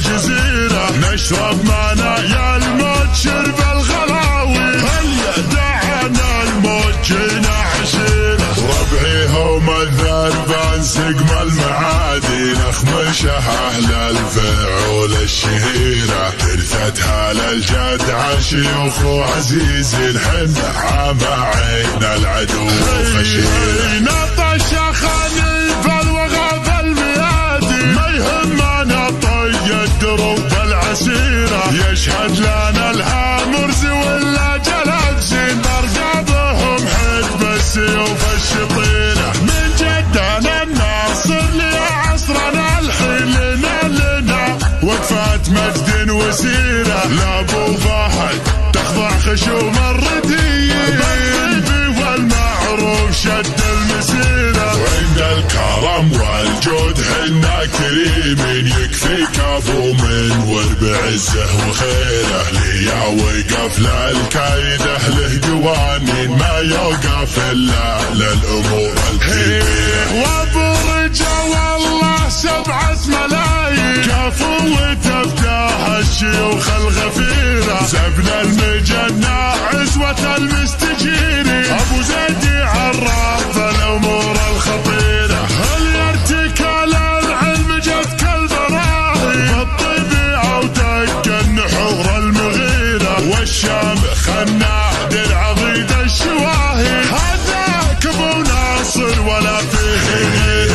الجزيرة نشرب معنا يا الموت شرب الغلاوي هل يدعنا الموت جينا عشيرة ربعي هم الذربان سقم المعادي نخمشه أهل الفعول الشهيرة ترثتها للجد عشيوخ وعزيز الحن عام عين العدو خشيرة نطش خاني فالوغى فالميادي ما يهمنا طي الدروب العسيرة يشهد لنا الهامرز ولا جلد زين برقابهم حد بالسيوف الشطيرة من جدنا الناصر لعصرنا الحين لنا وقفات مجد وسيرة لابو فهد تخضع خشوم الردية بالطيب والمعروف شد المسيرة وعند الكرم والجود حنا كريمين يكفي كفو من ورب عزه وخيره ليا وقف للكايده له قوانين ما يوقف الا للامور الكبيره وابو رجا والله 7 ملايين كفو وتفتح الشيوخ الغفيره زبنا المجنة عزوة المستجيرين ابو زيد عراف الامور الخطيره هل يرتكل العلم جد كالبراهي بالطبيعه ودق النحور المغيره والشامخ النادر عضيد الشواهي هذاك ابو ناصر ولا فيه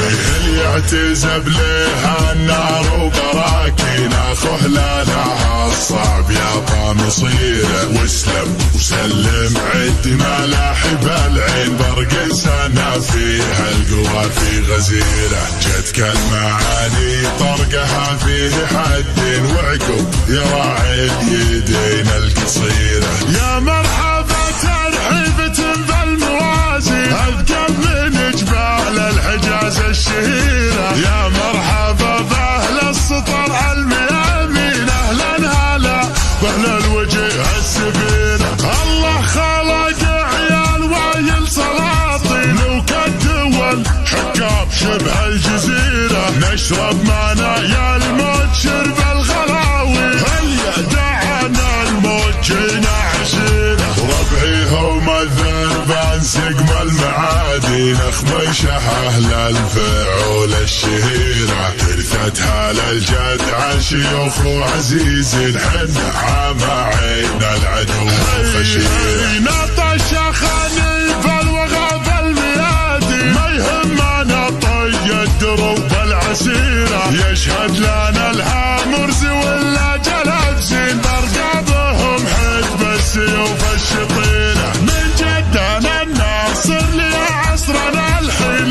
يعتزب لها النار وبراكين اخوه لا لها الصعب يابا مصيره واسلم وسلم عد ملاحب العين برق سنة فيها القوى في غزيره جتك المعاني طرقها فيه حد وعقب يراعي اليدين القصيره يا مرحبا ترحيبة بالموازي اذكر من جبال الحجاز الشهيره يا مرحبا باهل السطر الميامين اهلا هلا باهل الوجه السفينه الله خلق عيال وايل سلاطين وكالدول حكام شبه الجزيره نشرب معنا يا الموت شرب الغلاوي هل يدعنا الموت جينا عشيره ربعي هم الذربان سقم المعادي نخمشه اهل الفعول الشهيره ترثتها للجد عشيوخ وعزيز الحن عام عين العدو خشيره نطش خاني فالوغى فالميادي ما يهمنا طي الدروب العسيره يشهد لنا الهامرز ولا جلد زين برقابهم حد بالسيوف الشطيره من جدنا الناصر لعصرنا الحين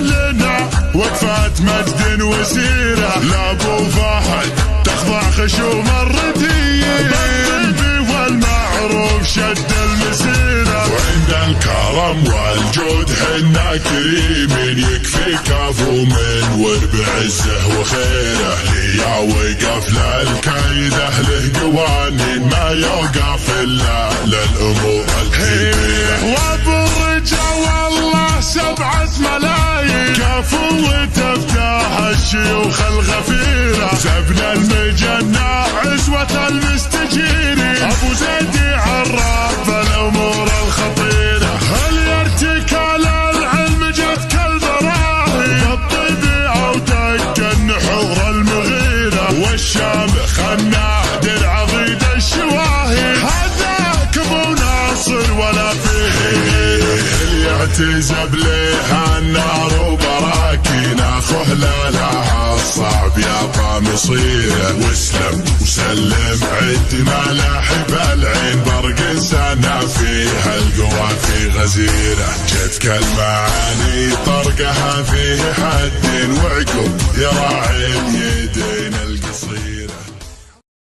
لنا وقفات مجد وسيره لابو فهد تخضع خشوم الردية بالطيب والمعروف شد المسيره وعند الكرم والجود حنا كريمين يكفي كفو من ورب عزه وخيره ليا وقف للكايده له قوانين ما يوقف الا للامور الكبيره وابو الرجا والله 7 ملايين كفو وتفتح الشيوخ الغفيره زبنا المجنة عزوة المستجيرين ابو زيد عراف الامور الخطيره هل يرتكل العلم جد كالبراهي بالطبيعه ودق النحور المغيره والشامخ النادر عضيد الشواهي هذاك ابو ناصر ولا فيه يعتزب لها النار وبراكين اخوه لا لها الصعب يابا مصيره واسلم وسلم عد ملاحب العين برق سنة فيها القوى في غزيره جتك المعاني طرقها فيه حد وعقب يراعي اليدين